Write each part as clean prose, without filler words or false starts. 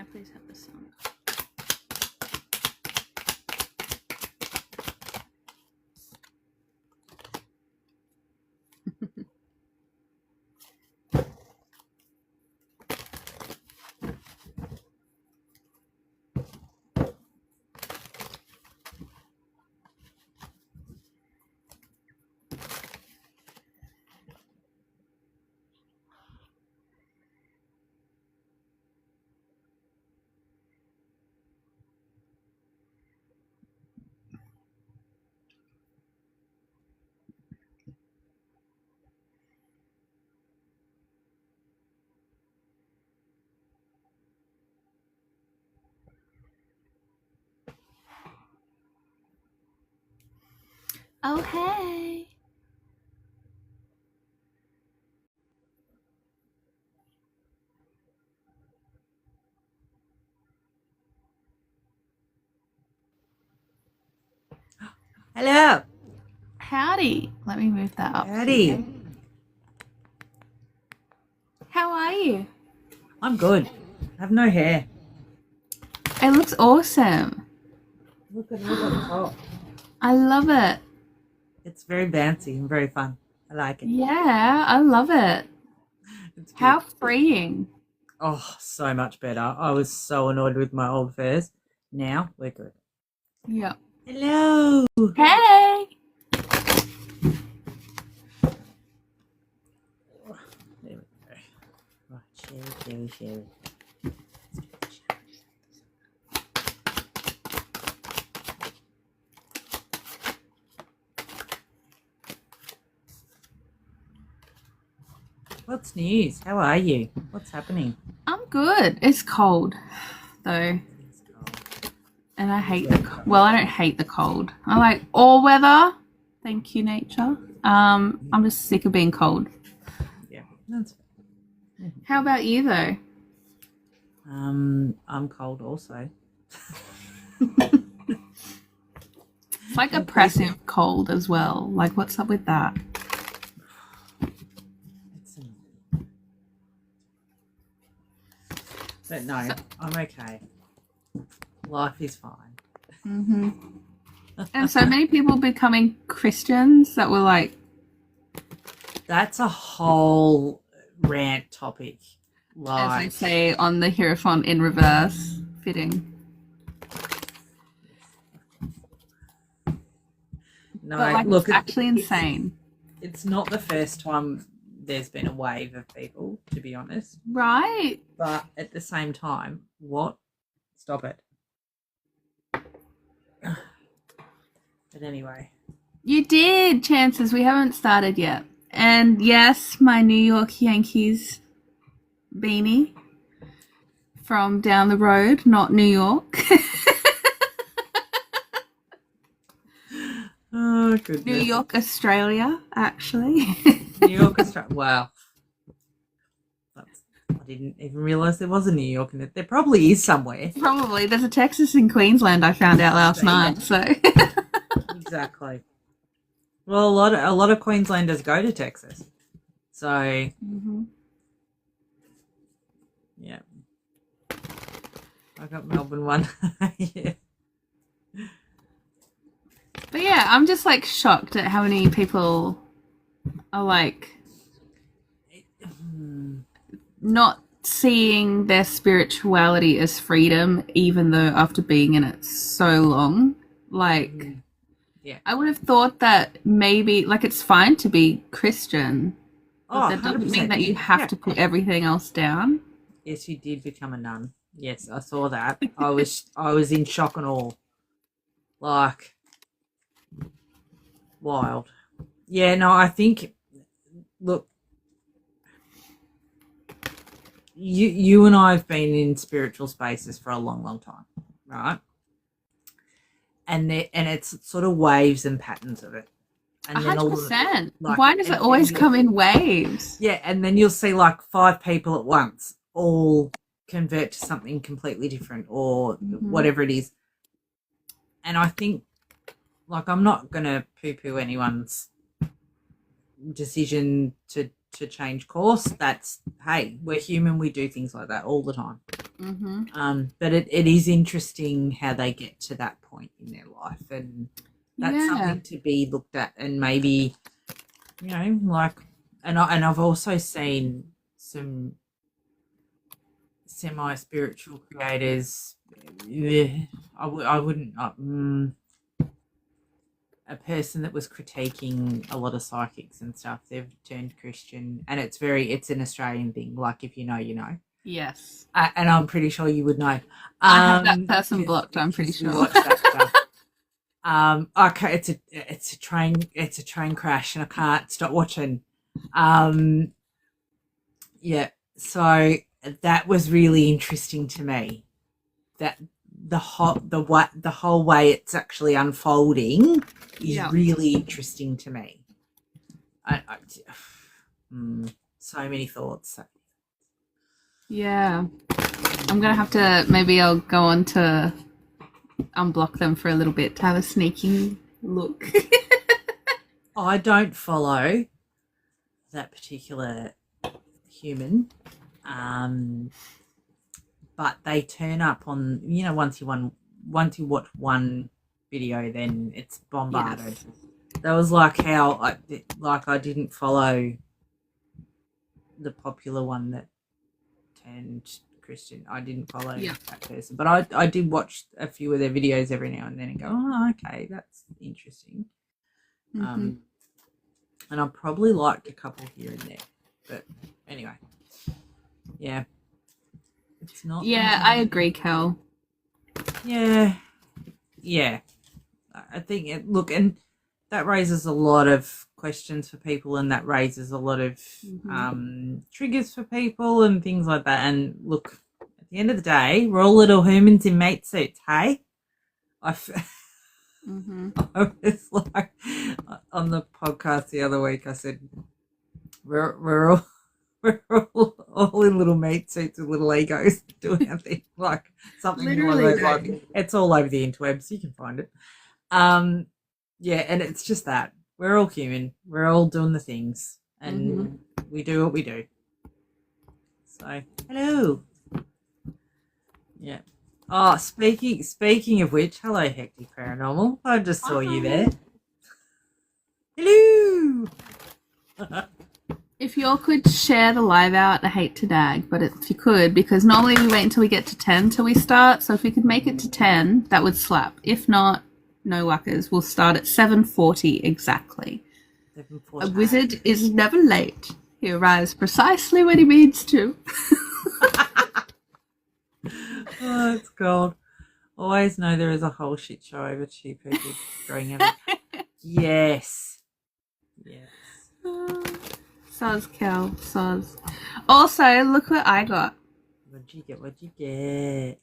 I please have the song? Oh, hey. Hello. Howdy. Let me move that up. Howdy. How are you? I'm good. I have no hair. It looks awesome. Look at the top. I love it. It's very bouncy and very fun. I like it. Yeah, I love it. It's good. How freeing. Oh, so much better. I was so annoyed with my old furs. Now we're good. Yeah. Hello. Hey. There we go. Right, share. What's news? How are you? What's happening? I'm good. It's cold, though. It's cold. And I hate well, I don't hate the cold. I like all weather. Thank you, nature. I'm just sick of being cold. Yeah, that's fair. How about you, though? I'm cold also. It's like oppressive cold as well. Like, what's up with that? But no, I'm okay. Life is fine. Mm-hmm. And so many people becoming Christians that were like... That's a whole rant topic. As they say on the Hierophant in reverse, fitting. No, but like, look, it's actually insane. It's not the first time there's been a wave of people, to be honest. Right. But at the same time, what? Stop it. But anyway. You did, Chances. We haven't started yet. And yes, my New York Yankees beanie from down the road, not New York. Oh, goodness. New York, Australia, actually. New York, Australia. Wow. I didn't even realise there was a New York in it. There probably is somewhere. Probably. There's a Texas in Queensland I found out last night. So exactly. Well, a lot of Queenslanders go to Texas. So yeah. I got Melbourne one. Yeah. But yeah, I'm just like shocked at how many people are like not seeing their spirituality as freedom, even though after being in it so long. Like, yeah, I would have thought that maybe, like, it's fine to be Christian, but that doesn't mean that you have to put everything else down. Yes, you did become a nun. Yes, I saw that. I was in shock and awe. Like, wild. Yeah, no, I think, look, you and I have been in spiritual spaces for a long, long time, right? And it's sort of waves and patterns of it. And 100%. Why does it always come in waves? Yeah, and then you'll see like 5 people at once all convert to something completely different or whatever it is. And I think, like, I'm not going to poo-poo anyone's decision to change course. That's, hey, we're human. We do things like that all the time. But it is interesting how they get to that point in their life, and that's something to be looked at, and maybe, like, and I've also seen some semi-spiritual creators. I wouldn't. A person that was critiquing a lot of psychics and stuff, they've turned Christian, and it's an Australian thing. Like, if you know, you know. Yes. And I'm pretty sure you would know. I have that person blocked, I'm pretty sure. Watch that stuff. Okay, it's a train crash, and I can't stop watching. Yeah, so that was really interesting to me. That the whole way it's actually unfolding is really interesting to me. So many thoughts. Yeah, I'm gonna have to. Maybe I'll go on to unblock them for a little bit to have a sneaking look. I don't follow that particular human, but they turn up on, once you watch one video, then it's bombarded. Yes. That was like how I didn't follow the popular one that turned Christian. I didn't follow that person, but I did watch a few of their videos every now and then and go, oh, okay, that's interesting. And I probably liked a couple here and there, but anyway, yeah, it's not. Yeah, I agree, Kel. Yeah. I think and that raises a lot of questions for people, and that raises a lot of triggers for people and things like that. And look, at the end of the day, we're all little humans in mate suits, hey? I was like, on the podcast the other week, I said we're all in little mate suits with little egos doing our thing, like something along those lines. It's all over the interwebs, you can find it. Yeah, and it's just that we're all human, we're all doing the things, and we do what we do. So, hello. Yeah. Oh, speaking of which, hello, Hecktik Paranormal. I just saw you there. Hello. If you all could share the live out, I hate to dag, but if you could, because normally we wait until we get to 10 till we start. So if we could make it to 10, that would slap. If not, no wuckers. We'll start at 7:40 exactly. 7:40. A wizard is never late. He arrives precisely when he means to. Oh, it's gold. Always know there is a whole shit show over two people going at it. Yes. Soz, Kel. Soz. Also, look what I got. What'd you get?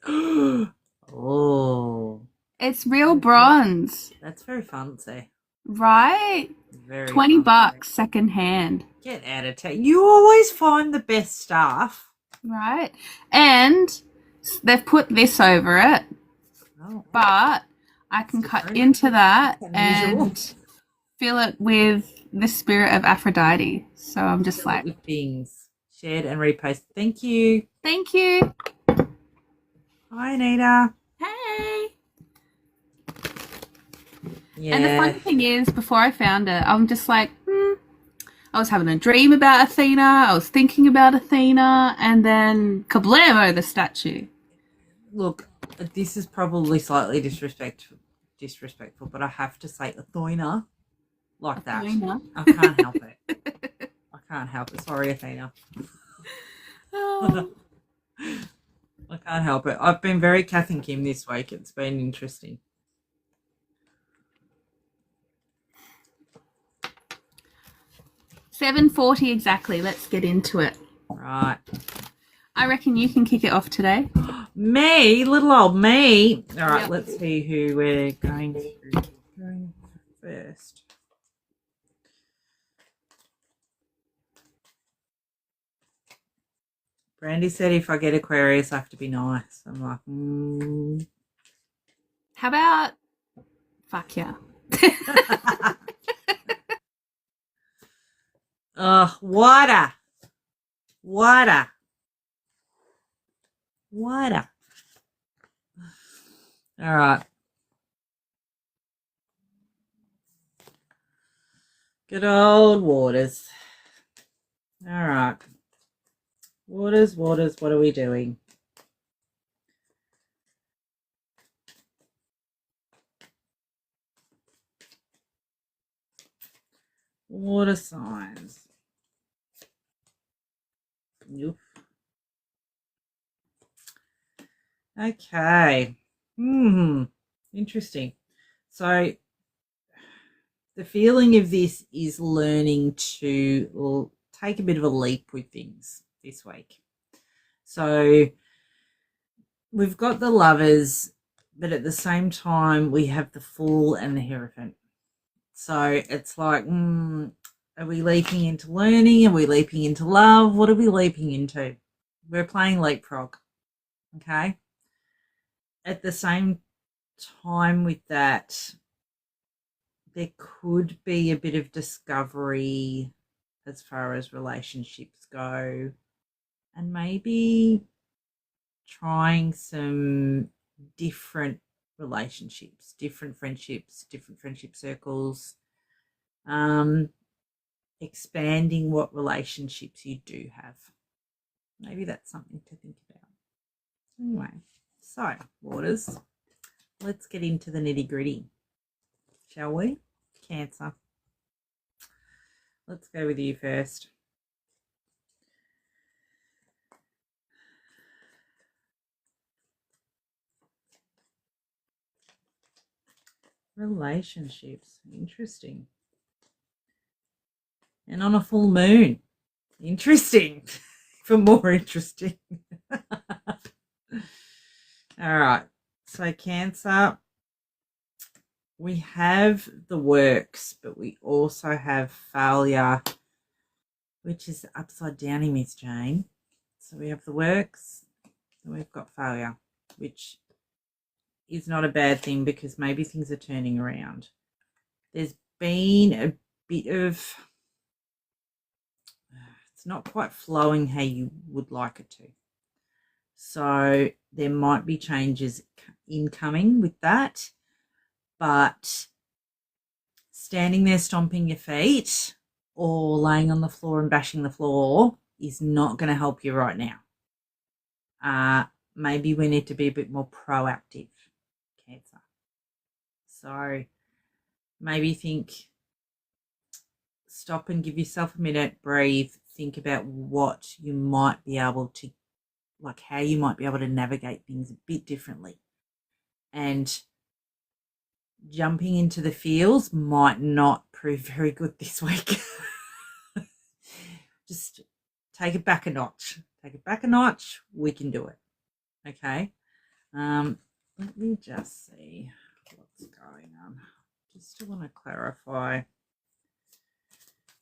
Oh. It's real bronze. That's very fancy. Right? Very $20 fancy. Second hand. Get out of town. You always find the best stuff. Right. And they've put this over it. Oh. But I can cut into that and fill it with the spirit of Aphrodite. So I'm just like. With things. Shared and reposted. Thank you. Thank you. Hi, Anita. Hey. Yeah. And the funny thing is, before I found it, I'm just like, I was having a dream about Athena. I was thinking about Athena, and then kablamo, the statue. Look, this is probably slightly disrespectful, but I have to say Athena like Athena. That. I can't help it. I can't help it. Sorry, Athena. Oh. I can't help it. I've been very Kath and Kim this week. It's been interesting. $7.40 exactly. Let's get into it. Right. I reckon you can kick it off today. Me? Little old me. All right, yep. Let's see who we're going first. Brandy said if I get Aquarius, I have to be nice. I'm like, How about fuck yeah? Water. Water. All right. Good old waters. All right. Waters, what are we doing? Water signs. Yep. Okay. Interesting. So the feeling of this is learning to take a bit of a leap with things this week. So we've got the Lovers, but at the same time we have the Fool and the Hierophant. So it's like, are we leaping into learning? Are we leaping into love? What are we leaping into? We're playing leapfrog. Okay. At the same time with that, there could be a bit of discovery as far as relationships go, and maybe trying some different relationships, different friendship circles, expanding what relationships you do have. Maybe that's something to think about. Anyway, so waters, let's get into the nitty-gritty, shall we? Cancer. Let's go with you first. Relationships. Interesting. And on a full moon. Interesting. For more interesting. All right. So Cancer, we have the works, but we also have failure, which is upside down in Miss Jane. So we have the works, and we've got failure, which is not a bad thing because maybe things are turning around. There's been a bit of, it's not quite flowing how you would like it to. So there might be changes incoming with that, but standing there stomping your feet or laying on the floor and bashing the floor is not going to help you right now. Maybe we need to be a bit more proactive, Cancer. So maybe stop and give yourself a minute, breathe, think about what you might be able to, like how you might be able to navigate things a bit differently. And jumping into the feels might not prove very good this week. Just take it back a notch. Take it back a notch. We can do it. Okay. Let me just see what's going on. Just want to clarify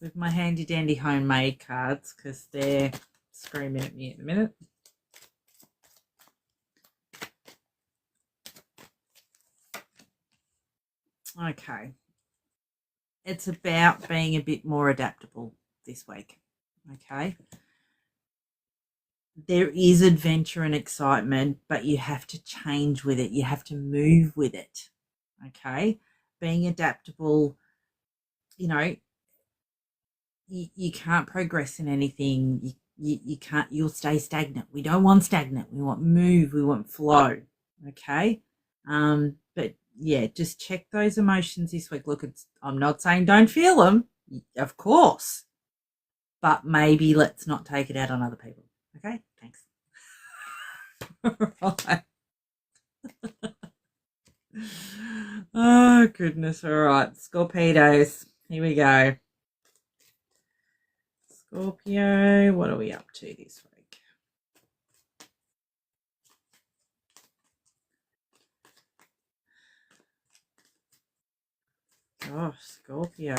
with my handy dandy homemade cards because they're screaming at me at the minute. Okay. It's about being a bit more adaptable this week. Okay. There is adventure and excitement, but you have to change with it. You have to move with it. Okay. Being adaptable, you can't progress in anything. You can't, you'll stay stagnant. We don't want stagnant. We want move. We want flow. Okay. But yeah, just check those emotions this week. Look, I'm not saying don't feel them, of course, but maybe let's not take it out on other people. Okay, thanks. Right. Oh, goodness. All right, Scorpios. Here we go. Scorpio, what are we up to this week? Oh, Scorpio.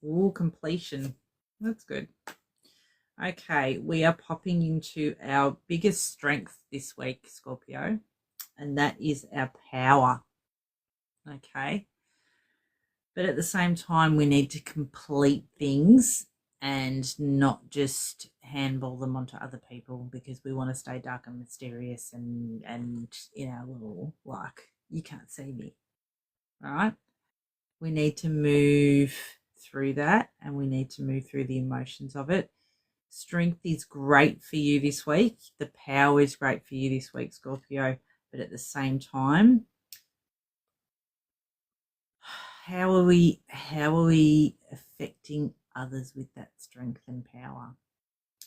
Ooh, completion. That's good. Okay, we are popping into our biggest strength this week, Scorpio, and that is our power. Okay. But at the same time, we need to complete things and not just handball them onto other people because we want to stay dark and mysterious and in our little, like, you can't see me. All right. We need to move through that, and we need to move through the emotions of it. Strength is great for you this week. The power is great for you this week, Scorpio. But at the same time, how are we affecting others with that strength and power?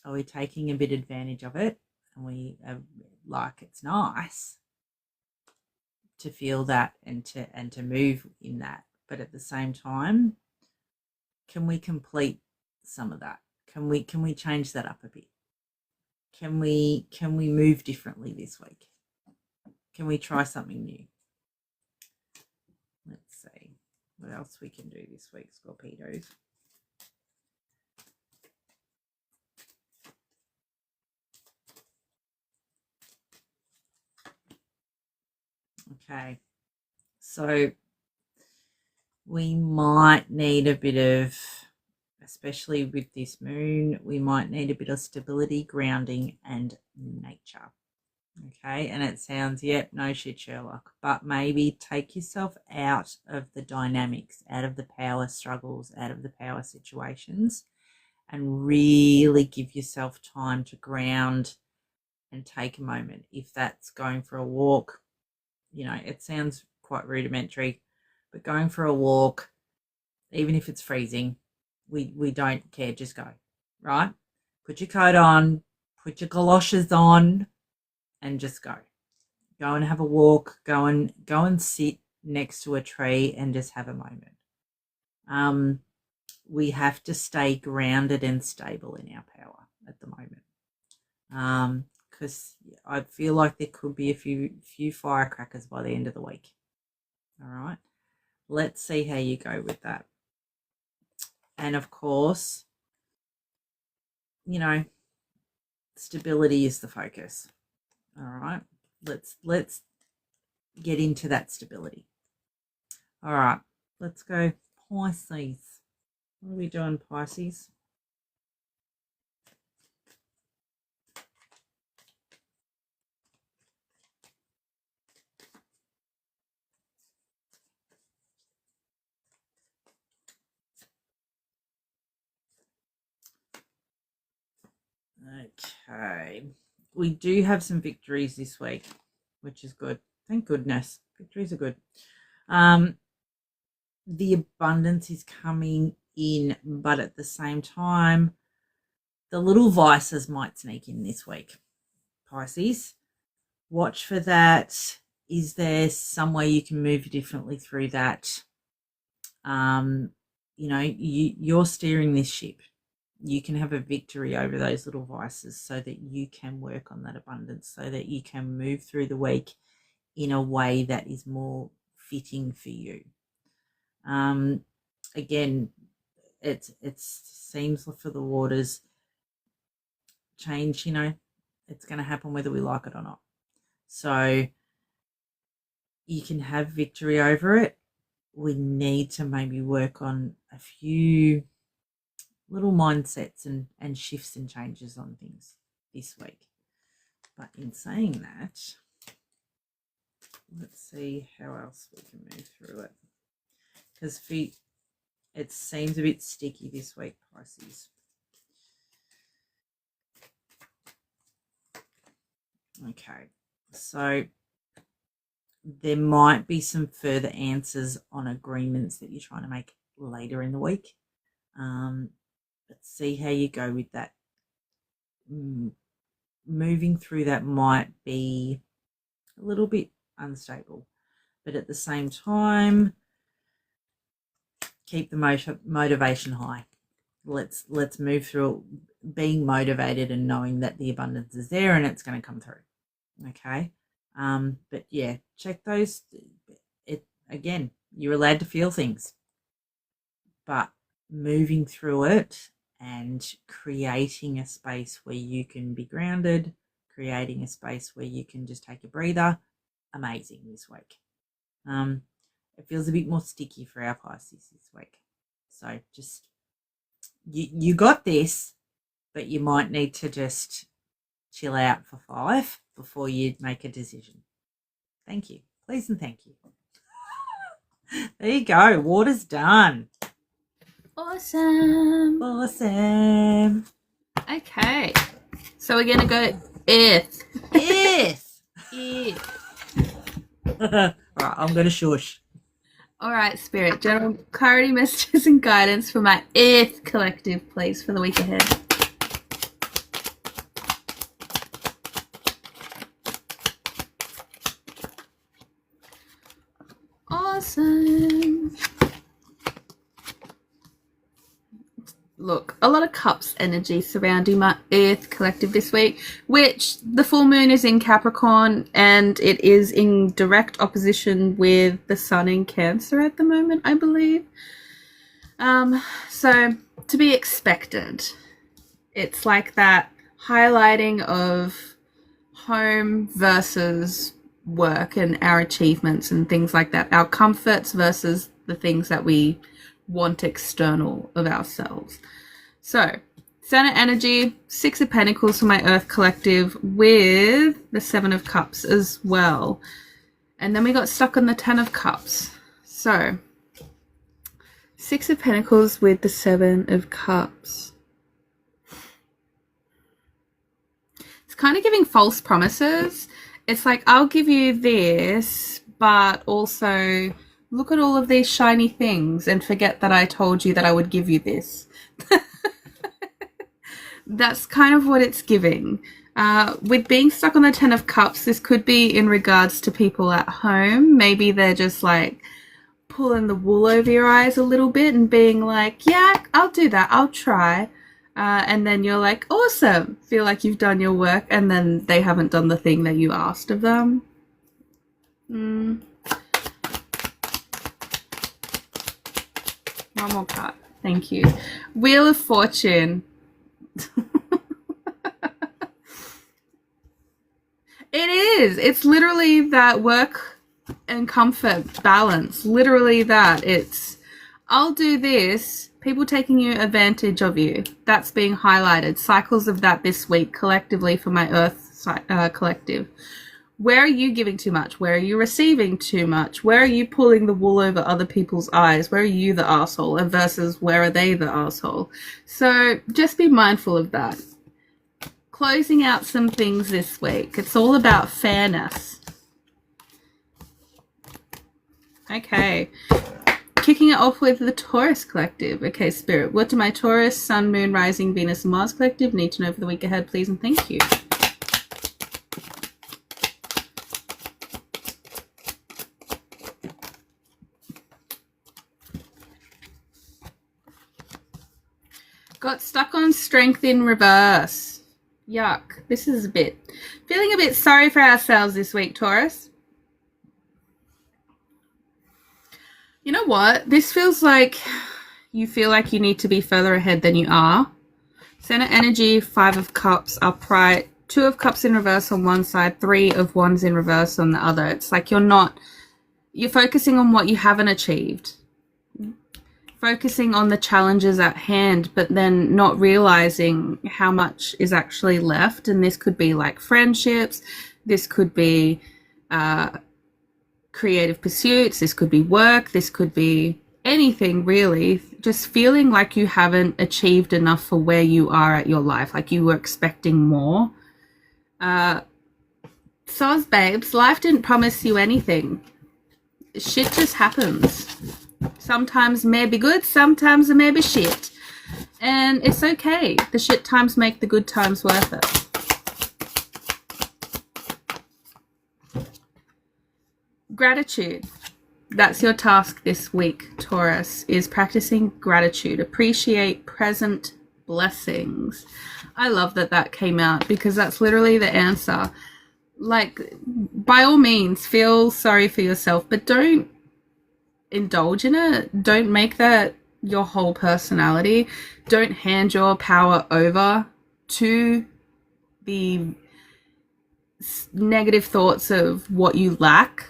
Are we taking a bit advantage of it? And we are, like, it's nice to feel that and to move in that. But at the same time, can we complete some of that? Can we change that up a bit? Can we move differently this week? Can we try something new? Let's see what else we can do this week, Scorpios. Okay, so we might need a bit of, especially with this moon, we might need a bit of stability, grounding, and nature. Okay, and it sounds, yep, no shit, Sherlock, but maybe take yourself out of the dynamics, out of the power struggles, out of the power situations, and really give yourself time to ground and take a moment. If that's going for a walk, you know, it sounds quite rudimentary, but going for a walk, even if it's freezing, we don't care, just go, right? Put your coat on, put your galoshes on, and just go and have a walk, go and sit next to a tree and just have a moment. We have to stay grounded and stable in our power at the moment, because I feel like there could be a few firecrackers by the end of the week. All right, let's see how you go with that. And of course, you know, stability is the focus. All right, let's get into that stability. All right, let's go Pisces. What are we doing, Pisces? Okay, we do have some victories this week, which is good. Thank goodness. Victories are good. The abundance is coming in, but at the same time, the little vices might sneak in this week. Pisces, watch for that. Is there some way you can move differently through that? You know, you're steering this ship. You can have a victory over those little vices so that you can work on that abundance, so that you can move through the week in a way that is more fitting for you. Again, it seems for the waters, change, you know, it's going to happen whether we like it or not. So you can have victory over it. We need to maybe work on a few little mindsets and shifts and changes on things this week. But in saying that, let's see how else we can move through it. Because it seems a bit sticky this week, Pisces. Okay, so there might be some further answers on agreements that you're trying to make later in the week. Let's see how you go with that. Moving through that might be a little bit unstable, but at the same time, keep the motivation high. Let's move through being motivated and knowing that the abundance is there and it's going to come through. Okay. But yeah, check those. Again, you're allowed to feel things, but moving through it and creating a space where you can be grounded, creating a space where you can just take a breather, amazing this week. it feels a bit more sticky for our Pisces this week. So just, you got this, but you might need to just chill out for 5 before you make a decision. Thank you. Please and thank you. There you go. Water's done. Awesome. Awesome. Okay. So we're going to go earth. Yes. Earth. Right, I'm going to shush. All right, Spirit. General clarity, messages, and guidance for my Earth collective, please, for the week ahead. Awesome. Look, a lot of cups energy surrounding my Earth collective this week, which the full moon is in Capricorn and it is in direct opposition with the sun in Cancer at the moment, I believe. So to be expected. It's like that highlighting of home versus work and our achievements and things like that. Our comforts versus the things that we want external of ourselves. So center energy, 6 of Pentacles for my Earth collective with the 7 of Cups as well. And then we got stuck on the 10 of Cups. So 6 of Pentacles with the 7 of Cups. It's kind of giving false promises. It's like, I'll give you this, but also look at all of these shiny things and forget that I told you that I would give you this. That's kind of what it's giving. With being stuck on the 10 of Cups, this could be in regards to people at home. Maybe they're just like pulling the wool over your eyes a little bit and being like, yeah, I'll do that. I'll try. And then you're like, awesome. Feel like you've done your work. And then they haven't done the thing that you asked of them. One more card. Thank you. Wheel of Fortune. It is. It's literally that work and comfort balance. Literally that. It's, I'll do this. People taking you advantage of you. That's being highlighted. Cycles of that this week collectively for my Earth collective. Where are you giving too much? Where are you receiving too much? Where are you pulling the wool over other people's eyes? Where are you the arsehole? And versus where are they the arsehole? So just be mindful of that. Closing out some things this week. It's all about fairness. Okay. Kicking it off with the Taurus collective. Okay, Spirit. What do my Taurus, Sun, Moon, Rising, Venus, and Mars collective need to know for the week ahead, please, and thank you. Got stuck on Strength in reverse. Yuck. This is feeling a bit sorry for ourselves this week, Taurus. You know what? This feels like you feel like you need to be further ahead than you are. Center energy, 5 of Cups upright, 2 of Cups in reverse on one side, 3 of Wands in reverse on the other. It's like you're focusing on what you haven't achieved. Focusing on the challenges at hand, but then not realizing how much is actually left. And this could be like friendships. This could be creative pursuits. This could be work. This could be anything really. Just feeling like you haven't achieved enough for where you are at your life. Like you were expecting more. Soz babes, life didn't promise you anything. Shit just happens. Sometimes may be good, sometimes it may be shit. And it's okay. The shit times make the good times worth it. Gratitude. That's your task this week, Taurus, is practicing gratitude. Appreciate present blessings. I love that that came out because that's literally the answer. Like, by all means, feel sorry for yourself, but don't indulge in it. Don't make that your whole personality. Don't hand your power over to the negative thoughts of what you lack.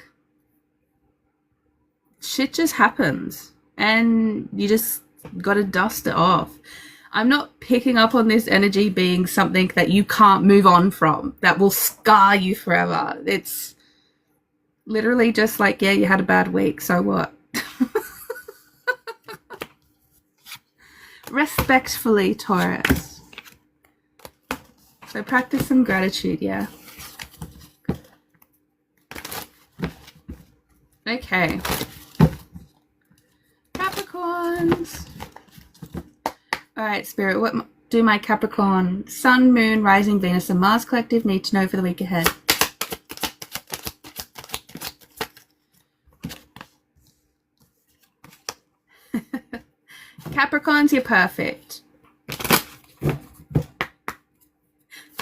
shit just happens and you just got to dust it off. I'm not picking up on this energy being something that you can't move on from, that will scar you forever. It's literally just like, yeah, you had a bad week, so what? Respectfully, Taurus. So practice some gratitude, yeah. Okay. Capricorns. All right, Spirit, what do my Capricorn, Sun, Moon, Rising, Venus, and Mars collective need to know for the week ahead? Capricorns, you're perfect.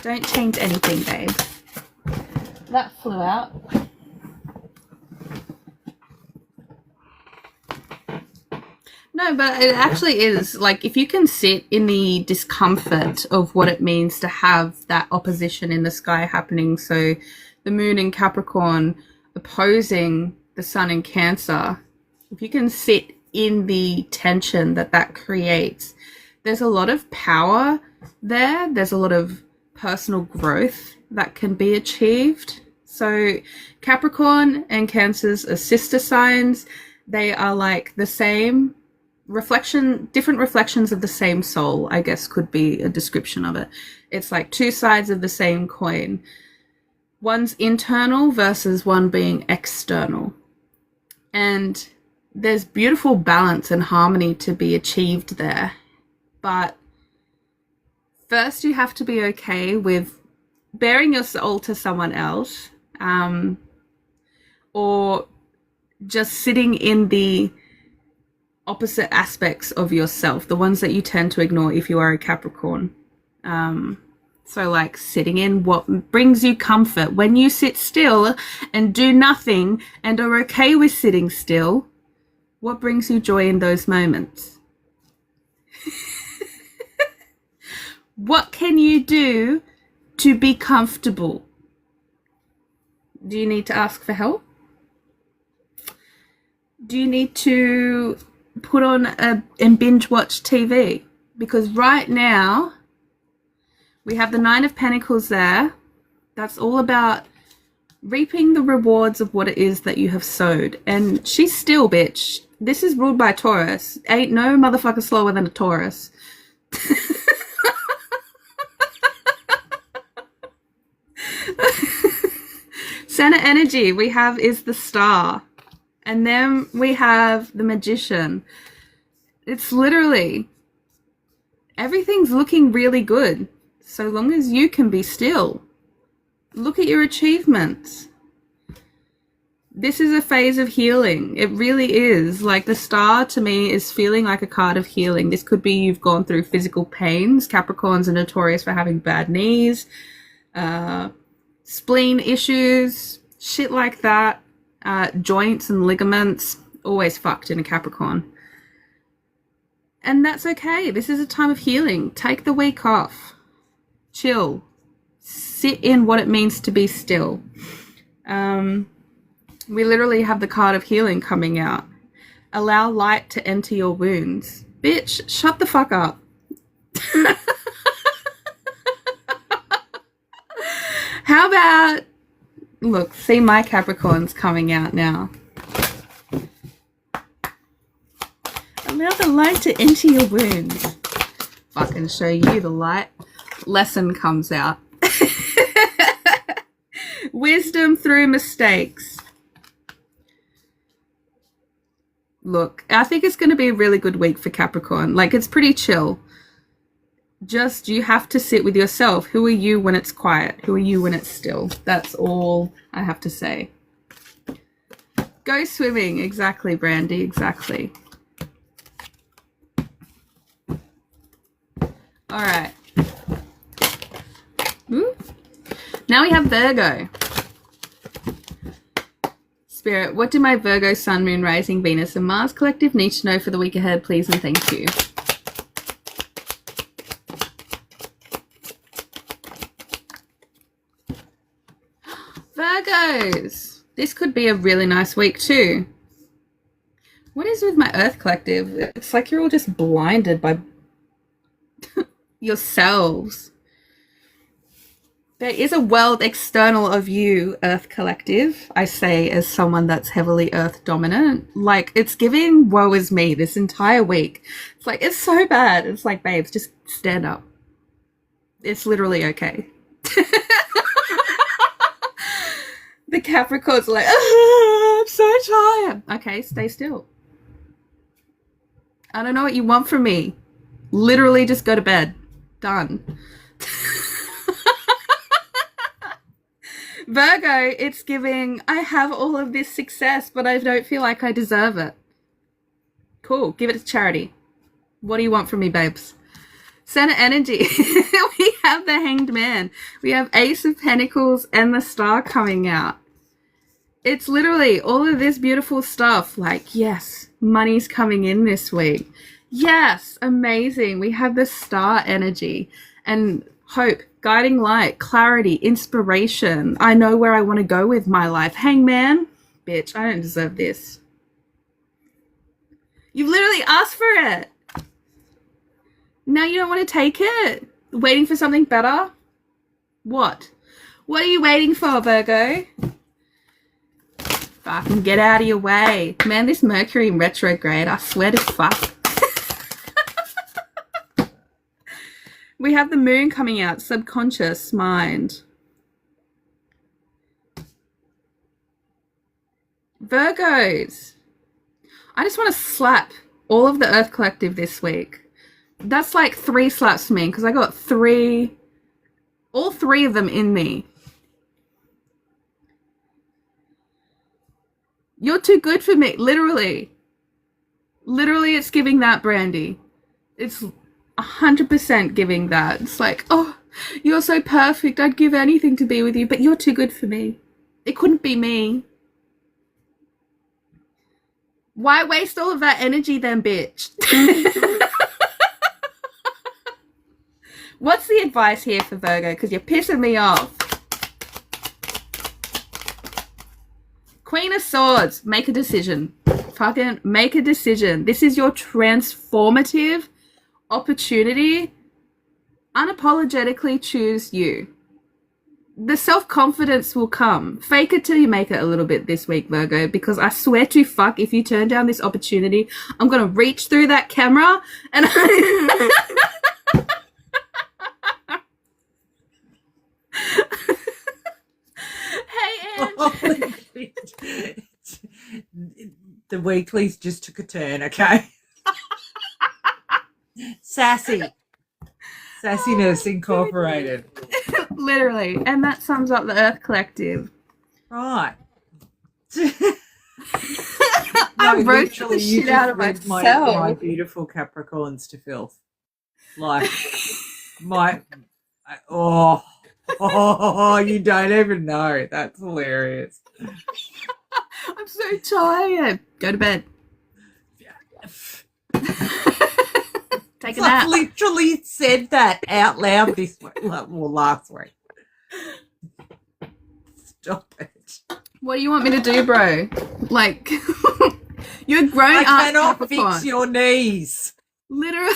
Don't change anything, babe. That flew out. No, but it actually is, like, if you can sit in the discomfort of what it means to have that opposition in the sky happening, so the moon in Capricorn opposing the sun in Cancer, if you can sit in the tension that that creates, there's a lot of power there. There's a lot of personal growth that can be achieved. So Capricorn and Cancers are sister signs. They are like the same reflection, different reflections of the same soul, I guess could be a description of it. It's like two sides of the same coin. One's internal versus one being external. And there's beautiful balance and harmony to be achieved there. But first you have to be okay with bearing your soul to someone else, or just sitting in the opposite aspects of yourself, the ones that you tend to ignore if you are a Capricorn. So like sitting in what brings you comfort. When you sit still and do nothing and are okay with sitting still, what brings you joy in those moments? What can you do to be comfortable? Do you need to ask for help? Do you need to put on and binge watch TV? Because right now we have the Nine of Pentacles there. That's all about reaping the rewards of what it is that you have sowed. And she's still, bitch. This is ruled by Taurus. Ain't no motherfucker slower than a Taurus. Center energy we have is the Star. And then we have the Magician. It's literally, everything's looking really good. So long as you can be still. Look at your achievements. This is a phase of healing. It really is. Like the Star to me is feeling like a card of healing. This could be you've gone through physical pains. Capricorns are notorious for having bad knees, spleen issues, shit like that. Joints and ligaments, always fucked in a Capricorn. And that's okay. This is a time of healing. Take the week off. Chill. Sit in what it means to be still. We literally have the card of healing coming out. Allow light to enter your wounds. Bitch, shut the fuck up. How about, look, see my Capricorns coming out now. Allow the light to enter your wounds. Fucking show you the light. Lesson comes out. Wisdom through mistakes. Look, I think it's going to be a really good week for Capricorn. Like, it's pretty chill. Just, you have to sit with yourself. Who are you when it's quiet? Who are you when it's still? That's all I have to say. Go swimming. Exactly, Brandy. Exactly. All right. Ooh. Now we have Virgo. Spirit, what do my Virgo, Sun, Moon, Rising, Venus, and Mars collective need to know for the week ahead, please and thank you. Virgos, this could be a really nice week too. What is with my Earth Collective? It's like you're all just blinded by yourselves. There is a world external of you, Earth Collective. I say as someone that's heavily Earth dominant. Like, it's giving woe is me this entire week. It's like, it's so bad. It's like, babes, just stand up. It's literally okay. The Capricorn's like, oh, I'm so tired. Okay, stay still. I don't know what you want from me. Literally just go to bed. Done. Virgo, it's giving, I have all of this success, but I don't feel like I deserve it. Cool, give it to charity. What do you want from me, babes? Center energy. We have the Hanged Man. We have Ace of Pentacles and the Star coming out. It's literally all of this beautiful stuff. Like, yes, money's coming in this week. Yes, amazing. We have the Star energy and hope, guiding light, clarity, inspiration. I know where I want to go with my life. Hangman, bitch, I don't deserve this. You literally asked for it. Now you don't want to take it? Waiting for something better? What? What are you waiting for, Virgo? Fucking get out of your way. Man, this Mercury in retrograde, I swear to fuck. We have the Moon coming out, subconscious mind. Virgos. I just want to slap all of the Earth Collective this week. That's like 3 slaps for me because I got all 3 of them in me. You're too good for me, literally. Literally, it's giving that, Brandy. It's 100% giving that. It's like, oh, you're so perfect. I'd give anything to be with you, but you're too good for me. It couldn't be me. Why waste all of that energy then, bitch? What's the advice here for Virgo? Because you're pissing me off. Queen of Swords. Make a decision. Fucking make a decision. This is your transformative opportunity. Unapologetically choose you. The self-confidence will come. Fake it till you make it a little bit this week, Virgo, because I swear to fuck, if you turn down this opportunity, I'm going to reach through that camera and Hey, Ange. The Weeklies just took a turn, okay? Sassiness Incorporated. Literally. And that sums up the Earth Collective. Right. I roasted the shit out of myself. My beautiful Capricorns to filth. Like, oh, you don't even know. That's hilarious. I'm so tired. Go to bed. Take a nap. I literally said that out loud this week. Well, last week. Stop it. What do you want me to do, bro? Like, you're grown up. I cannot Capricorn. fix your knees. Literally.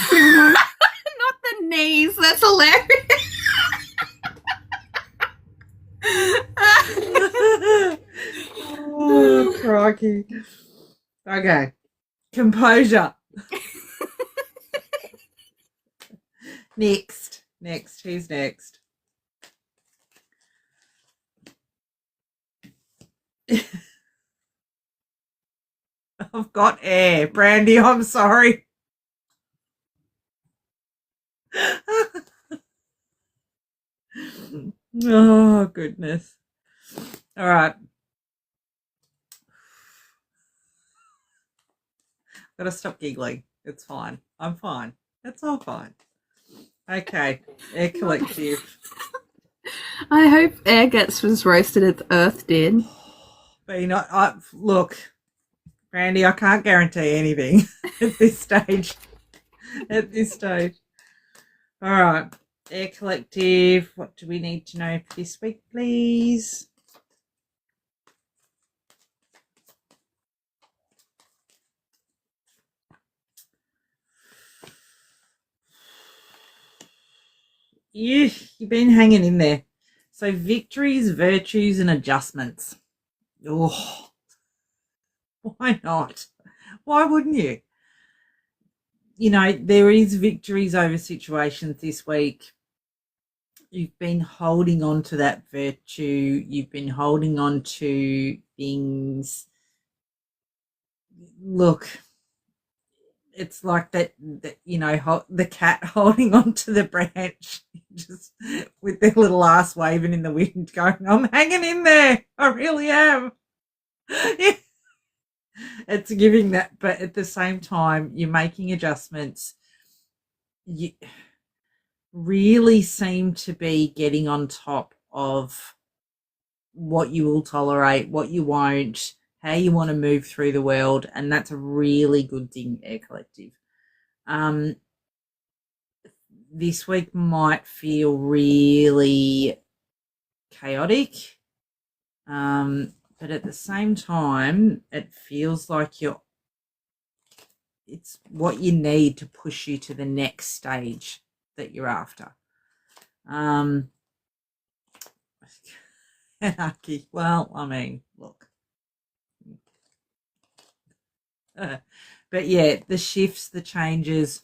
Not the knees. That's hilarious. Oh, crikey. Okay. Composure. Next. Who's next? I've got air. Brandy, I'm sorry. Oh, goodness. All right. Gotta stop giggling. It's fine. I'm fine. It's all fine. Okay. Air Collective. I hope air gets as roasted as Earth did. But you know, look, Brandy, I can't guarantee anything at this stage. All right. Air Collective. What do we need to know for this week, please? you've been hanging in there. So victories, virtues, and adjustments. Oh, why not? Why wouldn't you? You know, there is victories over situations this week. You've been holding on to that virtue. You've been holding on to things. Look, it's like that you know, the cat holding onto the branch, just with their little ass waving in the wind, going, "I'm hanging in there. I really am." It's giving that, but at the same time, you're making adjustments. You really seem to be getting on top of what you will tolerate, what you won't, how you want to move through the world, and that's a really good thing, Air Collective. This week might feel really chaotic, but at the same time, it feels like it's what you need to push you to the next stage that you're after. Anarchy. Well, I mean, look. But yeah, the shifts, the changes,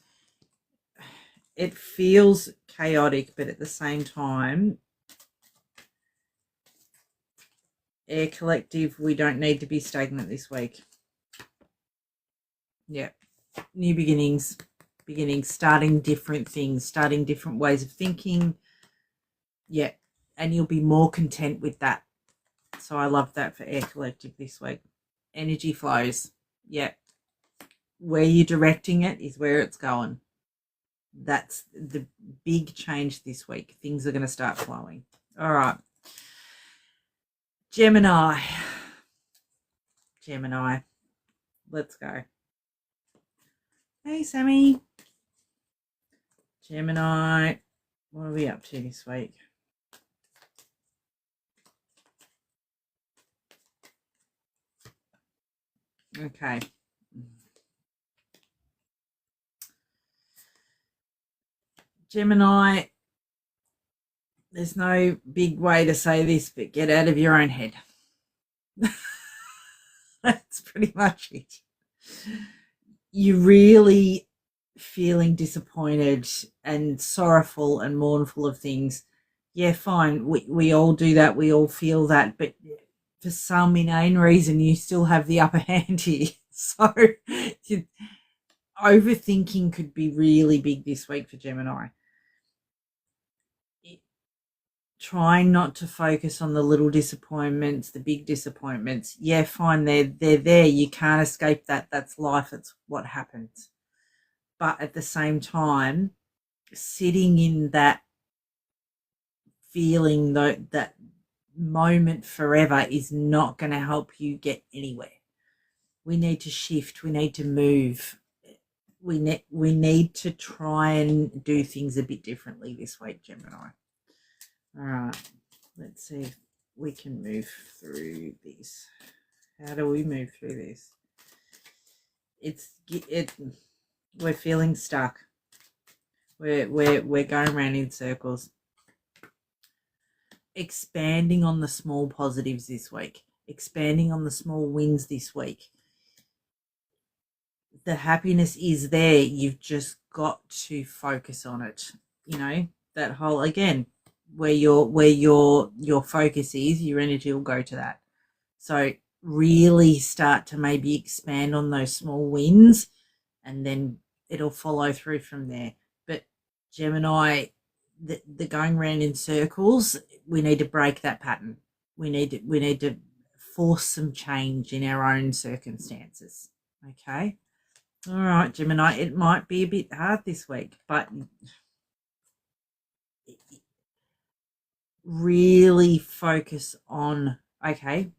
it feels chaotic, but at the same time, Air Collective, we don't need to be stagnant this week. Yeah. New beginnings, starting different things, starting different ways of thinking. Yeah. And you'll be more content with that. So I love that for Air Collective this week. Energy flows. Yeah. Where you're directing it is where it's going. That's the big change this week. Things are going to start flowing. All right. Gemini. Let's go. Hey, Sammy. Gemini. What are we up to this week? Okay. Gemini, there's no big way to say this, but get out of your own head. That's pretty much it. You're really feeling disappointed and sorrowful and mournful of things. Yeah, fine. We all do that. We all feel that. But for some inane reason, you still have the upper hand here. So overthinking could be really big this week for Gemini. Trying not to focus on the little disappointments, the big disappointments. Yeah, fine, they're there. You can't escape that. That's life. It's what happens. But at the same time, sitting in that feeling, that moment forever, is not going to help you get anywhere. We need to shift. We need to move. We need to try and do things a bit differently this week, Gemini. All right, let's see if we can move through this. How do we move through this? We're feeling stuck. We're going around in circles. Expanding on the small positives this week. Expanding on the small wins this week. The happiness is there. You've just got to focus on it. You know, that whole, again, where your focus is, your energy will go to that. So really start to maybe expand on those small wins, and then it'll follow through from there. But Gemini, the going around in circles, we need to break that pattern. We need to force some change in our own circumstances. Okay. All right, Gemini, it might be a bit hard this week, but really focus on, okay,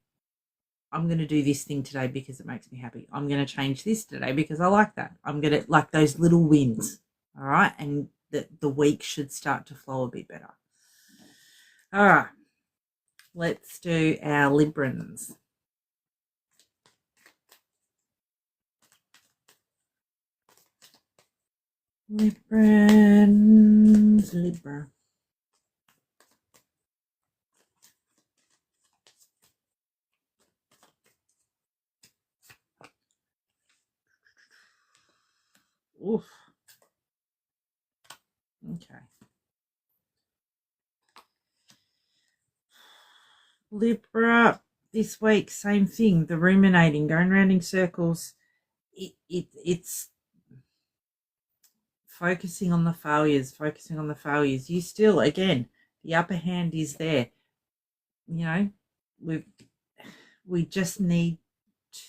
I'm going to do this thing today because it makes me happy. I'm going to change this today because I like that. I'm going to, like, those little wins. All right. And the week should start to flow a bit better. All right. Let's do our Librans. Libra. Oof. Okay. Libra, this week, same thing. The ruminating, going around in circles. It's focusing on the failures, You still, again, the upper hand is there. You know, we just need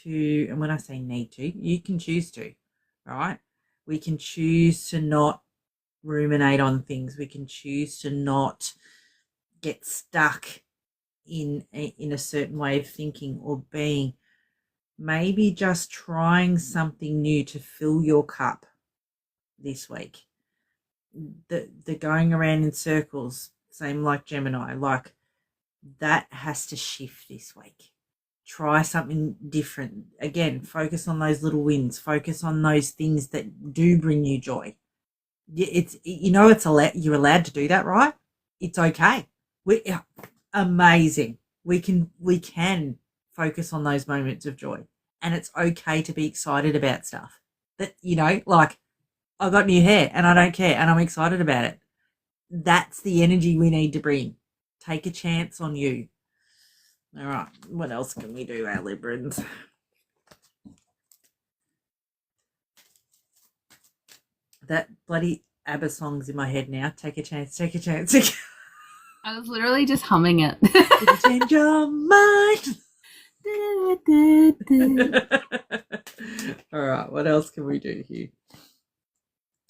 to, and when I say need to, you can choose to, right? We can choose to not ruminate on things. We can choose to not get stuck in a certain way of thinking or being. Maybe just trying something new to fill your cup this week. The going around in circles, same like Gemini, like that has to shift this week. Try something different. Again, focus on those little wins. Focus on those things that do bring you joy. It's you're allowed to do that, right? It's okay. Amazing. We can focus on those moments of joy, and it's okay to be excited about stuff. That like I got new hair and I don't care and I'm excited about it. That's the energy we need to bring. Take a chance on you. All right, what else can we do, our Librans? That bloody ABBA song's in my head now. Take a chance, take a chance. I was literally just humming it. Change your mind. All right, what else can we do here?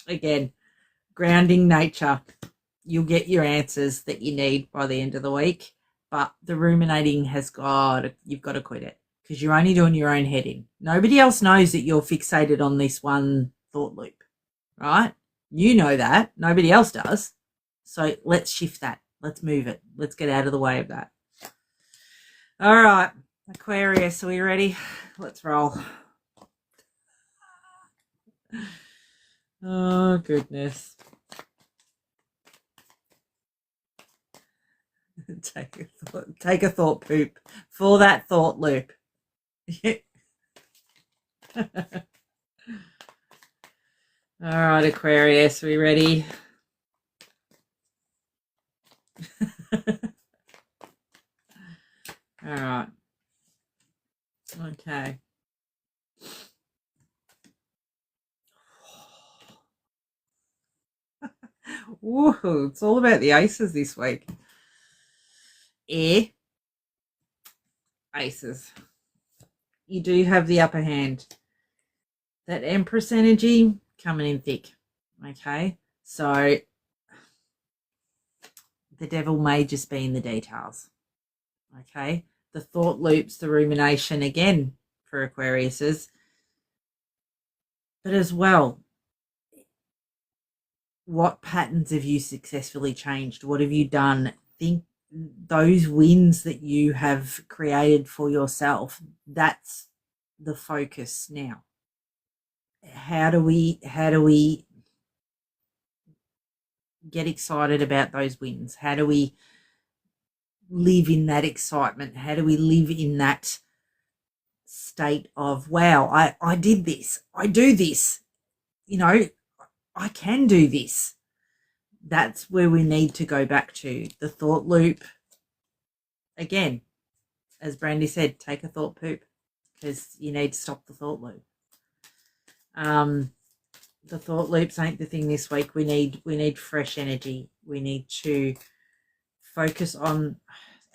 Again, grounding nature. You'll get your answers that you need by the end of the week, but the ruminating you've got to quit it, because you're only doing your own head in. Nobody else knows that you're fixated on this one thought loop, right? You know that. Nobody else does. So let's shift that. Let's move it. Let's get out of the way of that. All right, Aquarius, are we ready? Let's roll. Oh, goodness. Take a thought poop for that thought loop. All right, Aquarius, are we ready? All right. Okay. Whoa, it's all about the aces this week. Air. Aces. You do have the upper hand. That Empress energy coming in thick. Okay. So the devil may just be in the details. Okay. The thought loops, the rumination again for Aquariuses. But as well, what patterns have you successfully changed? What have you done? Think those wins that you have created for yourself. That's the focus now. How do we get excited about those wins? How do we live in that excitement? How do we live in that state of, wow, I did this. I do this. I can do this. That's where we need to go back to. The thought loop. Again, as Brandy said, take a thought poop, because you need to stop the thought loop. The thought loops ain't the thing this week. We need fresh energy. We need to focus on,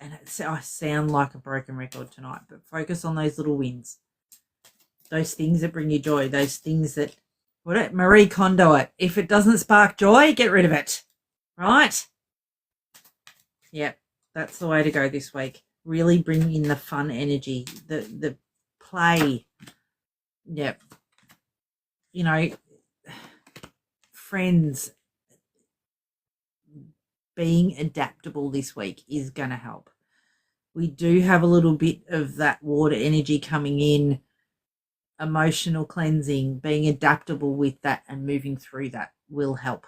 and I sound like a broken record tonight, but focus on those little wins. Those things that bring you joy. Those things that, Marie Kondo it. If it doesn't spark joy, get rid of it. Right? Yep, that's the way to go this week. Really bring in the fun energy, the play. Yep. Friends, being adaptable this week is going to help. We do have a little bit of that water energy coming in. Emotional cleansing, being adaptable with that and moving through that will help.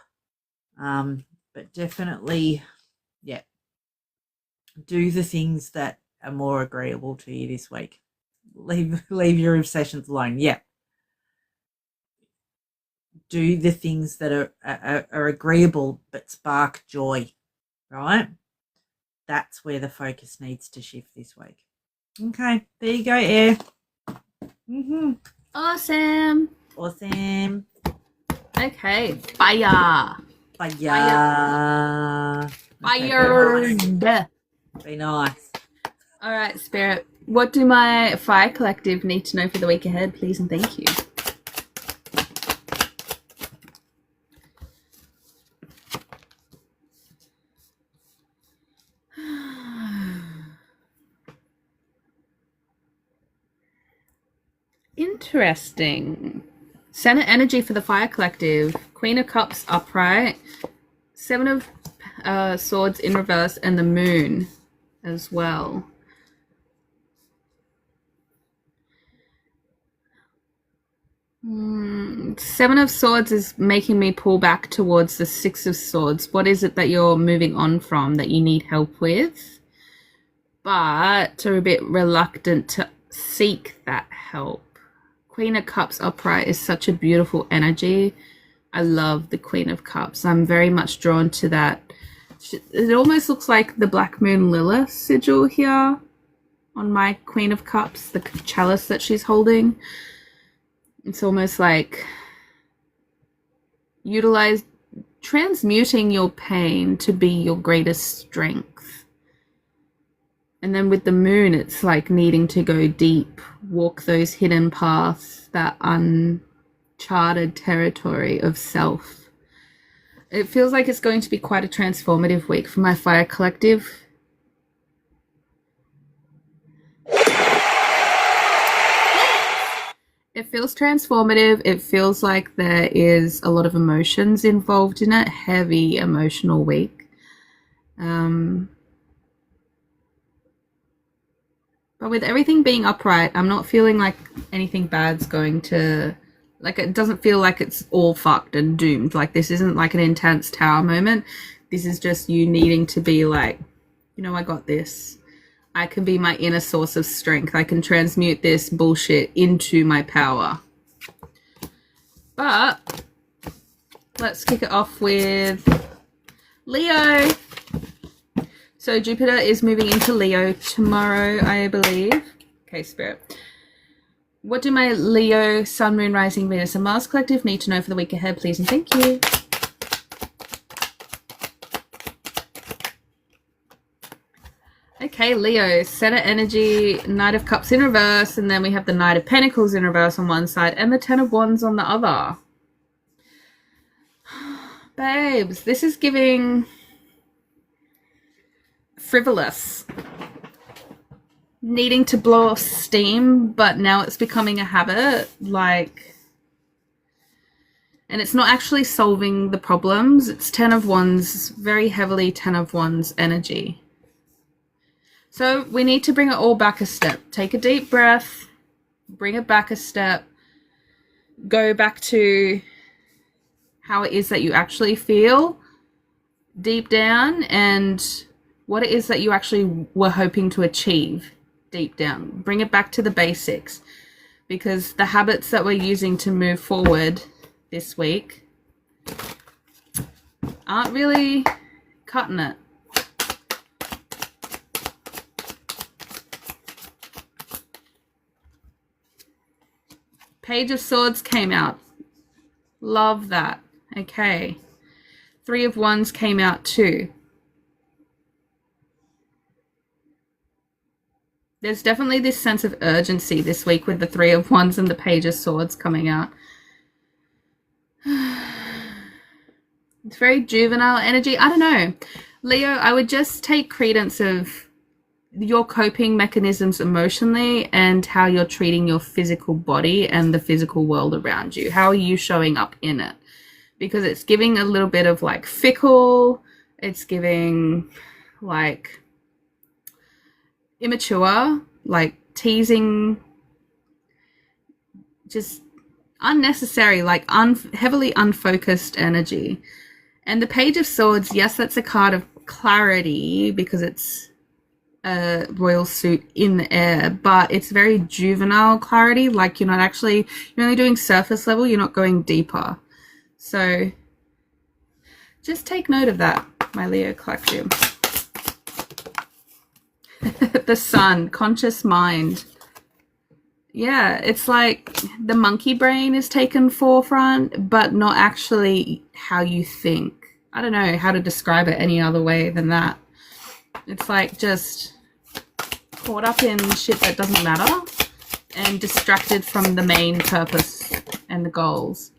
But definitely, yeah, do the things that are more agreeable to you this week. Leave your obsessions alone. Yeah. do the things that are agreeable but spark joy, right? That's where the focus needs to shift this week. Okay, there you go, Air. Awesome. Awesome. Okay, fire. Fire. Fire. Be nice. All right, Spirit. What do my Fire Collective need to know for the week ahead, please and thank you? Interesting. Center energy for the Fire Collective. Queen of Cups upright. Seven of Swords in reverse and the Moon as well. Seven of Swords is making me pull back towards the Six of Swords. What is it that you're moving on from that you need help with? But are a bit reluctant to seek that help. Queen of Cups upright is such a beautiful energy. I love the Queen of Cups. I'm very much drawn to that. It almost looks like the Black Moon Lilith sigil here on my Queen of Cups, the chalice that she's holding. It's almost like transmuting your pain to be your greatest strength. And then with the moon, it's like needing to go deep, walk those hidden paths, that uncharted territory of self. It feels like it's going to be quite a transformative week for my Fire Collective. It feels transformative. It feels like there is a lot of emotions involved in it. Heavy emotional week. But with everything being upright, I'm not feeling like anything bad's going to... Like, it doesn't feel like it's all fucked and doomed. Like, this isn't like an intense tower moment. This is just you needing to be like, you know, I got this. I can be my inner source of strength. I can transmute this bullshit into my power. But let's kick it off with Leo. So Jupiter is moving into Leo tomorrow, I believe. Okay, Spirit. What do my Leo, Sun, Moon, Rising, Venus, and Mars Collective need to know for the week ahead, please and thank you? Okay, Leo, center energy, Knight of Cups in reverse, and then we have the Knight of Pentacles in reverse on one side and the Ten of Wands on the other. Babes, this is giving frivolous. Needing to blow off steam, but now it's becoming a habit, like, and it's not actually solving the problems. It's Ten of Wands, very heavily Ten of Wands energy. So we need to bring it all back a step. Take a deep breath, bring it back a step, go back to how it is that you actually feel deep down and what it is that you actually were hoping to achieve deep down. Bring it back to the basics, because the habits that we're using to move forward this week aren't really cutting it. Page of Swords came out. Love that. Okay. Three of Wands came out too. There's definitely this sense of urgency this week with the Three of Wands and the Page of Swords coming out. It's very juvenile energy. I don't know. Leo, I would just take credence of your coping mechanisms emotionally and how you're treating your physical body and the physical world around you. How are you showing up in it? Because it's giving a little bit of like fickle. It's giving like immature, like teasing, just unnecessary, like heavily unfocused energy. And the Page of Swords, yes, that's a card of clarity because it's a royal suit in the air, but it's very juvenile clarity. Like you're only doing surface level, you're not going deeper. So just take note of that, my Leo collective. The sun, conscious mind. Yeah, it's like the monkey brain is taken forefront, but not actually how you think. I don't know how to describe it any other way than that. It's like just caught up in shit that doesn't matter and distracted from the main purpose and the goals.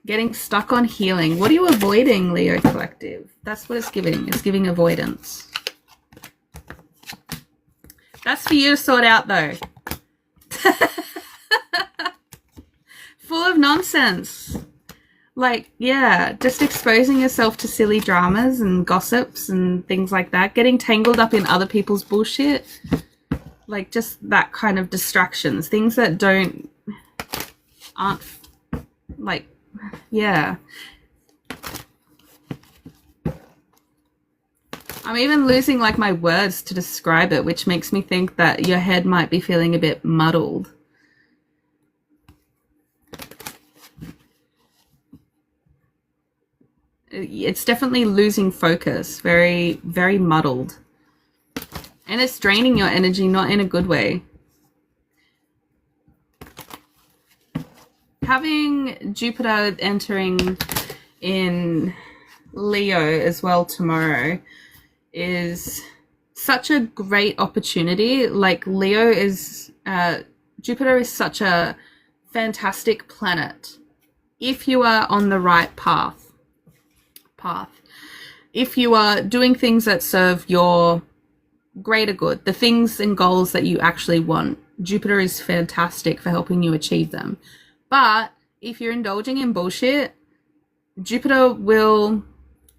Getting stuck on healing. What are you avoiding, Leo collective? That's what it's giving. It's giving avoidance. That's for you to sort out, though. Full of nonsense. Like, yeah, just exposing yourself to silly dramas and gossips and things like that. Getting tangled up in other people's bullshit. Like, just that kind of distractions. Things that aren't, like, yeah. I'm even losing like my words to describe it, which makes me think that your head might be feeling a bit muddled. It's definitely losing focus, very, very muddled. And it's draining your energy, not in a good way. Having Jupiter entering in Leo as well tomorrow is such a great opportunity. Like Leo is, Jupiter is such a fantastic planet if you are on the right path. If you are doing things that serve your greater good, the things and goals that you actually want, Jupiter is fantastic for helping you achieve them. But if you're indulging in bullshit, Jupiter will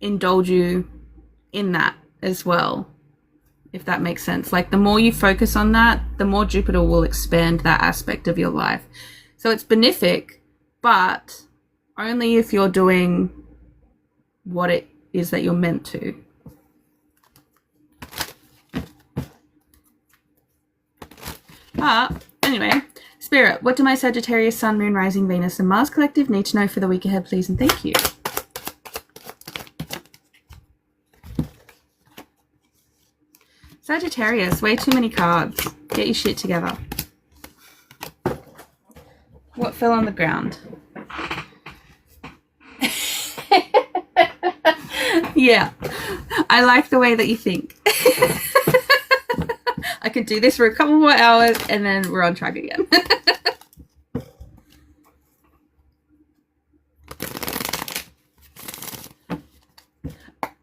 indulge you in that as well, if that makes sense. Like the more you focus on that, the more Jupiter will expand that aspect of your life. So it's benefic, but only if you're doing what it is that you're meant to. Anyway, Spirit, what do my Sagittarius, Sun, Moon, Rising, Venus, and Mars collective need to know for the week ahead, please, and thank you. Sagittarius, way too many cards. Get your shit together. What fell on the ground? Yeah, I like the way that you think. I could do this for a couple more hours and then we're on track again.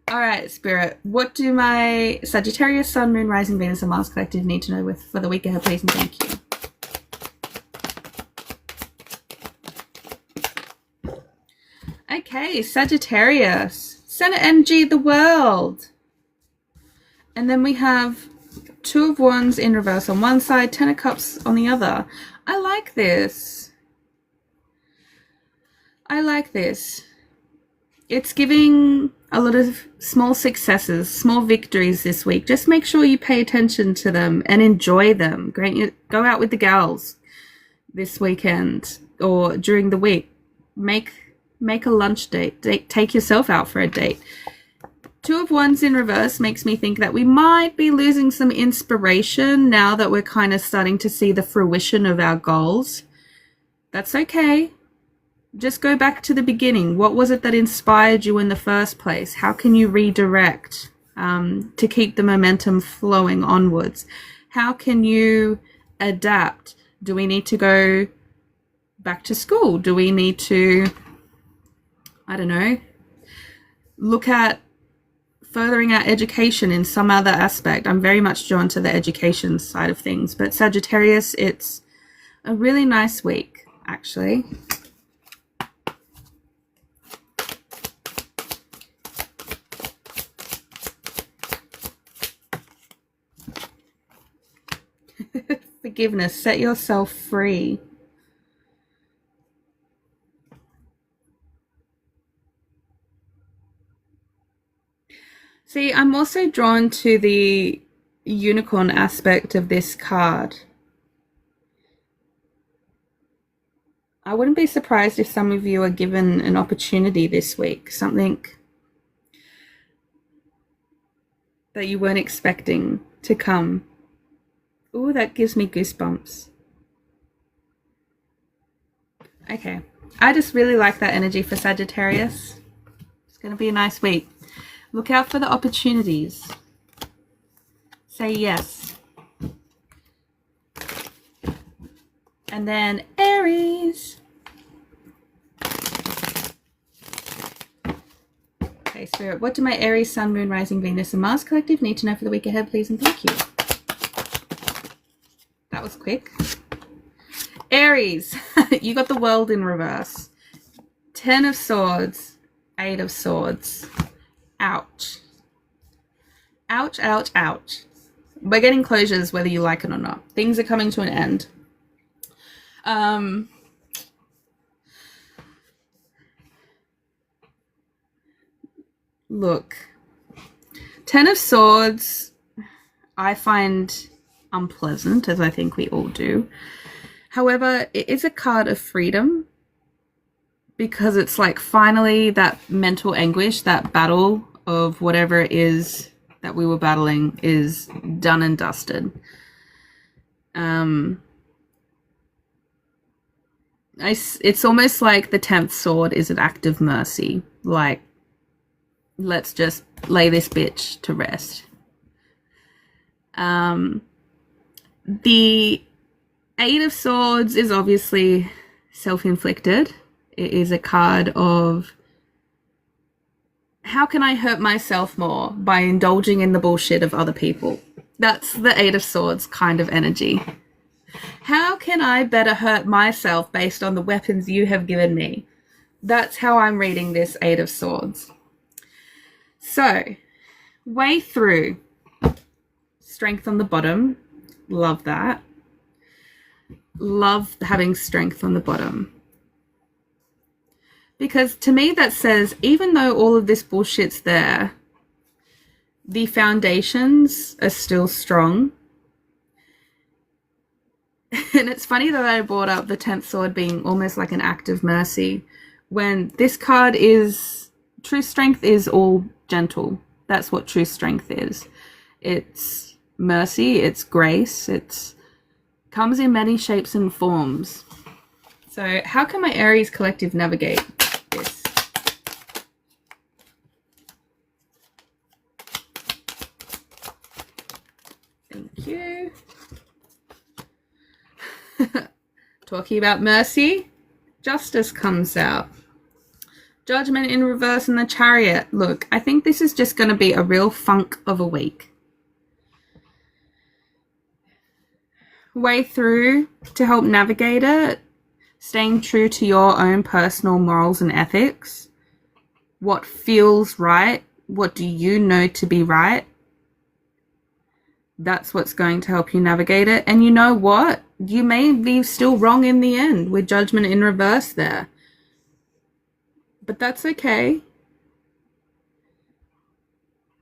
All right, Spirit, what do my Sagittarius, Sun, Moon, Rising, Venus, and Mars collective need to know for the week ahead, please, and thank you. Okay, Sagittarius, center energy of the world. And then we have Two of Wands in reverse on one side, Ten of Cups on the other. I like this. I like this. It's giving a lot of small successes, small victories this week. Just make sure you pay attention to them and enjoy them. Go out with the gals this weekend or during the week. Make a lunch date. Take yourself out for a date. Two of Wands in reverse makes me think that we might be losing some inspiration now that we're kind of starting to see the fruition of our goals. That's okay. Just go back to the beginning. What was it that inspired you in the first place? How can you redirect to keep the momentum flowing onwards? How can you adapt? Do we need to go back to school? Do we need to, I don't know, look at furthering our education in some other aspect? I'm very much drawn to the education side of things. But Sagittarius, it's a really nice week, actually. Forgiveness. Set yourself free. See, I'm also drawn to the unicorn aspect of this card. I wouldn't be surprised if some of you are given an opportunity this week, something that you weren't expecting to come. Ooh, that gives me goosebumps. Okay. I just really like that energy for Sagittarius. It's going to be a nice week. Look out for the opportunities. Say yes. And then Aries. Okay, Spirit, what do my Aries, Sun, Moon, Rising, Venus, and Mars collective need to know for the week ahead, please, and thank you. That was quick. Aries, you got the World in reverse. 10 of Swords, 8 of Swords. Ouch. Ouch, ouch, ouch. We're getting closures whether you like it or not. Things are coming to an end. Look, 10 of Swords, I find unpleasant, as I think we all do. However, it is a card of freedom because it's like finally that mental anguish, that battle of whatever it is that we were battling is done and dusted. It's almost like the 10th sword is an act of mercy. Like, let's just lay this bitch to rest. The 8 of Swords is obviously self-inflicted. It is a card of how can I hurt myself more by indulging in the bullshit of other people? That's the 8 of Swords kind of energy. How can I better hurt myself based on the weapons you have given me? That's how I'm reading this 8 of Swords. So, way through. Strength on the bottom. Love that. Love having strength on the bottom. Because to me that says, even though all of this bullshit's there, the foundations are still strong. And it's funny that I brought up the 10th sword being almost like an act of mercy, when this card is, true strength is all gentle. That's what true strength is. It's mercy, it's grace, it's comes in many shapes and forms. So how can my Aries collective navigate this? Thank you. Talking about mercy, justice comes out. Judgment in reverse and the Chariot. Look, I think this is just going to be a real funk of a week. Way through to help navigate it, staying true to your own personal morals and ethics. What feels right? What do you know to be right? That's what's going to help you navigate it. And you know what? You may be still wrong in the end with Judgment in reverse there. But that's okay.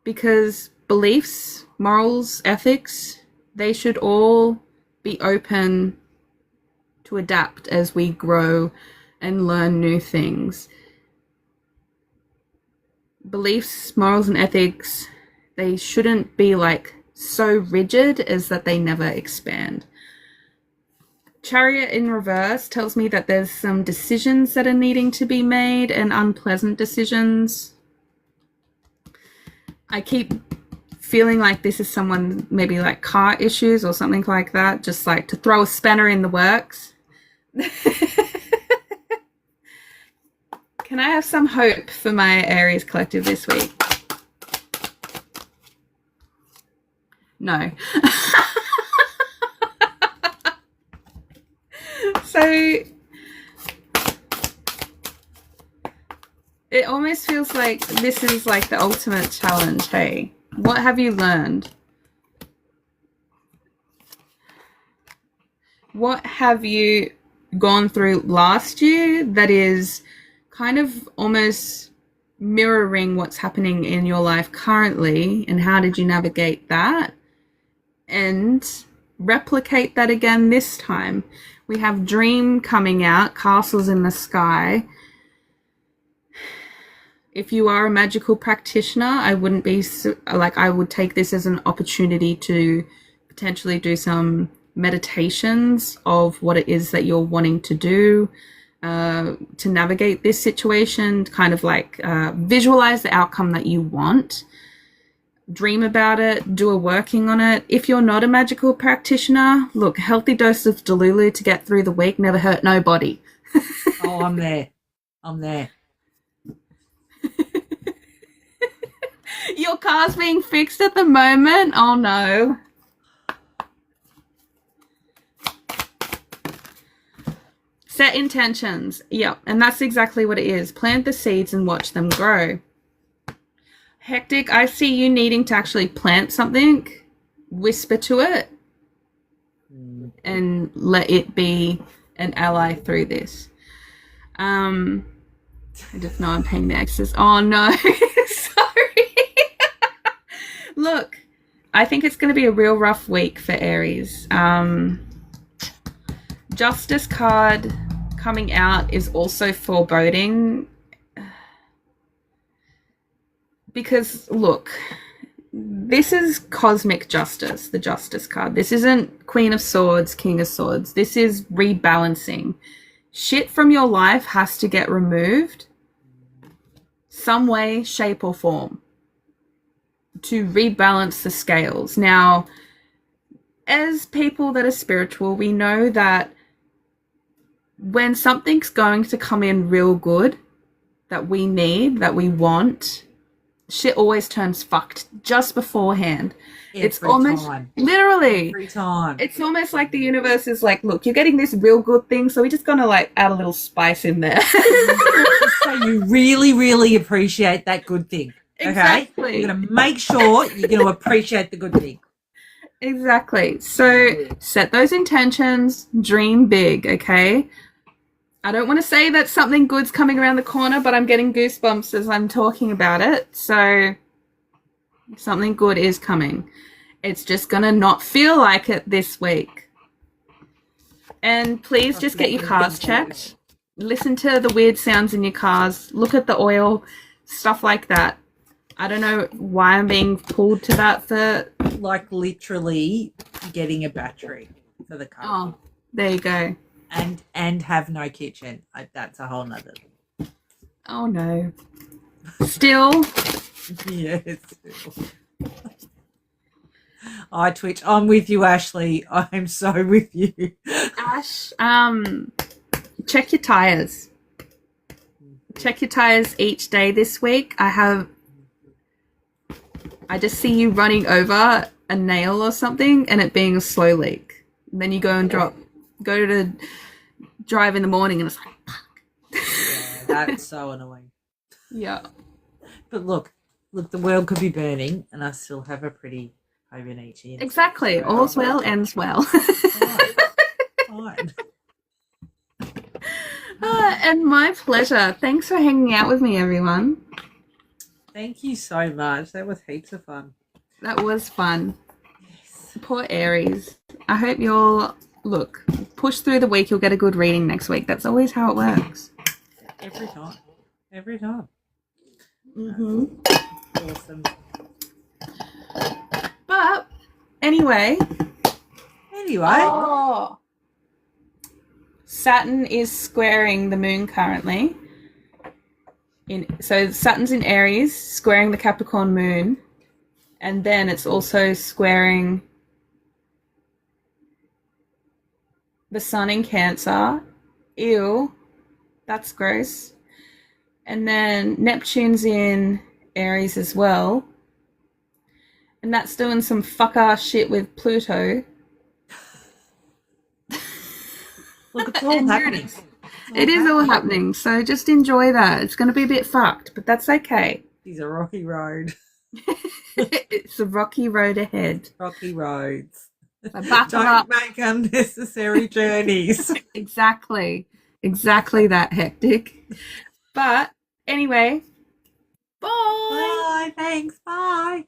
Because beliefs, morals, ethics, they should all be open to adapt as we grow and learn new things. Beliefs, morals, and ethics, they shouldn't be like so rigid as that they never expand. Chariot in reverse tells me that there's some decisions that are needing to be made, and unpleasant decisions. I keep feeling like this is someone, maybe like car issues or something like that, just like to throw a spanner in the works. Can I have some hope for my Aries collective this week? No. So it almost feels like this is like the ultimate challenge, hey? What have you learned? What have you gone through last year that is kind of almost mirroring what's happening in your life currently, and how did you navigate that? And replicate that again this time. We have Dream coming out, Castles in the Sky. If you are a magical practitioner, I wouldn't be I would take this as an opportunity to potentially do some meditations of what it is that you're wanting to do to navigate this situation, kind of like visualize the outcome that you want. Dream about it, do a working on it. If you're not a magical practitioner, look, a healthy dose of Delulu to get through the week never hurt nobody. Oh, I'm there. I'm there. Your car's being fixed at the moment? Oh, no. Set intentions. Yep, and that's exactly what it is. Plant the seeds and watch them grow. Hecktik, I see you needing to actually plant something, whisper to it, and let it be an ally through this. I just know I'm paying the excess. Oh, no. Sorry. Look, I think it's going to be a real rough week for Aries. Justice card coming out is also foreboding. Because, look, this is cosmic justice, the Justice card. This isn't Queen of Swords, King of Swords. This is rebalancing. Shit from your life has to get removed some way, shape, or form to rebalance the scales. Now, as people that are spiritual, we know that when something's going to come in real good, that we need, that we want, shit always turns fucked just beforehand. It's almost literally every time. It's almost like the universe is like, look, you're getting this real good thing, so we're just gonna like add a little spice in there. So you really, really appreciate that good thing. Okay? Exactly. You're gonna make sure you're gonna appreciate the good thing. Exactly. So set those intentions, dream big, okay? I don't want to say that something good's coming around the corner, but I'm getting goosebumps as I'm talking about it. So something good is coming. It's just going to not feel like it this week. And please just get your cars checked. Listen to the weird sounds in your cars. Look at the oil, stuff like that. I don't know why I'm being pulled to that for... Like literally getting a battery for the car. Oh, there you go. And have no kitchen. That's a whole nother thing. Oh, no. Still? Yes. I twitch. I'm with you, Ashley. I'm so with you. Ash, check your tires. Check your tires each day this week. I just see you running over a nail or something and it being a slow leak. And then you go and go to drive in the morning and it's like, fuck. Yeah, that's so annoying. Yeah. But look, the world could be burning and I still have a pretty home each year. Exactly. So, all's well, ends well. Fine. And my pleasure. Thanks for hanging out with me, everyone. Thank you so much. That was heaps of fun. That was fun. Yes. Poor Aries. I hope you'll... Look, push through the week, you'll get a good reading next week. That's always how it works. Every time. Every time. Mm-hmm. Awesome. But, anyway. Oh, Saturn is squaring the moon currently. So Saturn's in Aries, squaring the Capricorn moon. And then it's also squaring... the sun in Cancer. Ew. That's gross. And then Neptune's in Aries as well. And that's doing some fuck-ass shit with Pluto. Look, it's all happening. It is all happening. So just enjoy that. It's going to be a bit fucked, but that's okay. It's a rocky road. It's a rocky road ahead. Rocky roads. So don't make unnecessary journeys. Exactly that, Hecktik. But anyway, bye. Bye. Thanks. Bye.